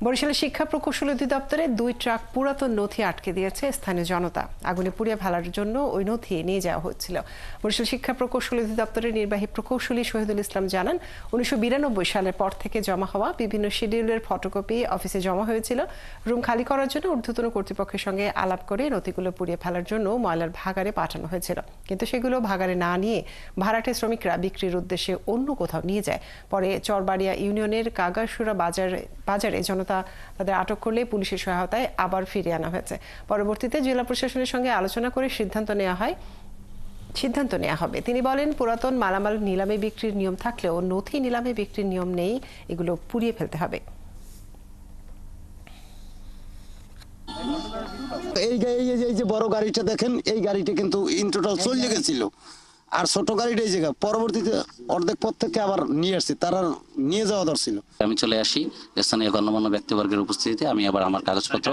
বরিশালের শিক্ষা প্রকৌশল অধিদপ্তরে 2 ট্রাক পুরাতন নথি আটকে দিয়েছে স্থানীয় জনতা। আগুনে পুড়িয়ে ফেলার জন্য ওই নথি নিয়ে যাওয়া হচ্ছিল। বরিশাল শিক্ষা প্রকৌশল অধিদপ্তরের নির্বাহী প্রকৌশলী শহীদুল ইসলাম জানান, 1992 সালের পর থেকে জমা হওয়া বিভিন্ন শিডিউলের ফটোকপি অফিসে জমা হয়েছিল। রুম খালি করার জন্য ঊর্ধ্বতন কর্তৃপক্ষের সঙ্গে আলাপ করে নথিগুলো পুড়িয়ে ফেলার জন্য ময়লার ভাগাড়ে পাঠানো হয়েছিল, কিন্তু সেগুলো ভাগাড়ে না নিয়ে ভাড়াটে শ্রমিকরা বিক্রির উদ্দেশ্যে অন্য কোথাও নিয়ে যায়। পরে চরবাড়িয়া ইউনিয়নের কাগারসুরা বাজারে জনতা তাদের আটক করলে পুলিশের সহায়তায় আবার ফিরিয়ে আনা হয়েছে। পরবর্তীতে জেলা প্রশাসনের সঙ্গে আলোচনা করে সিদ্ধান্ত নেওয়া হবে। তিনি বলেন, পুরাতন মালামাল নিলামে বিক্রির নিয়ম থাকলেও নথি নিলামে বিক্রির নিয়ম নেই, এগুলো পুড়িয়ে ফেলতে হবে। এই যে বড় গাড়িটা দেখেন, এই গাড়িটা কিন্তু ইন টোটাল চলে গেছিল, আর ছোট গাড়িটা এই জায়গা পরবর্তীতে অর্ধেক পথ থেকে আবার নিয়ে আসছি, তারা নিয়ে যাওয়া দরছিল। আমি চলে আসি স্থানীয় গণ্যমান্য ব্যক্তিবর্গের উপস্থিতিতে। আমি আবার আমার কাগজপত্র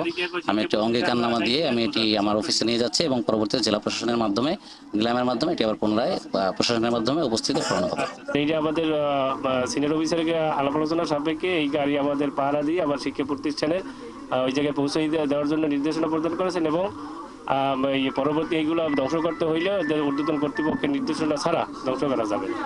আমি একটা অঙ্গীকারনামা দিয়ে আমি এটি আমার অফিসে নিয়ে যাচ্ছি এবং পরবর্তীতে জেলা প্রশাসনের মাধ্যমে নিলামের মাধ্যমে এটি আবার পুনরায় প্রশাসনের মাধ্যমে উপস্থিতি করানো হবে। এইটা আমাদের সিনিয়র অফিসারকে আলাপ আলোচনার সাপেক্ষে এই গাড়ি আমাদের পাহারা দিয়ে আবার শিক্ষা প্রতিষ্ঠানে ওই জায়গায় পৌঁছে দেওয়ার জন্য নির্দেশনা প্রদান করেছেন এবং পরবর্তী এইগুলো ধ্বংস করতে হইলে ঊর্ধ্বতন কর্তৃপক্ষের নির্দেশনা ছাড়া ধ্বংস করা যাবে না।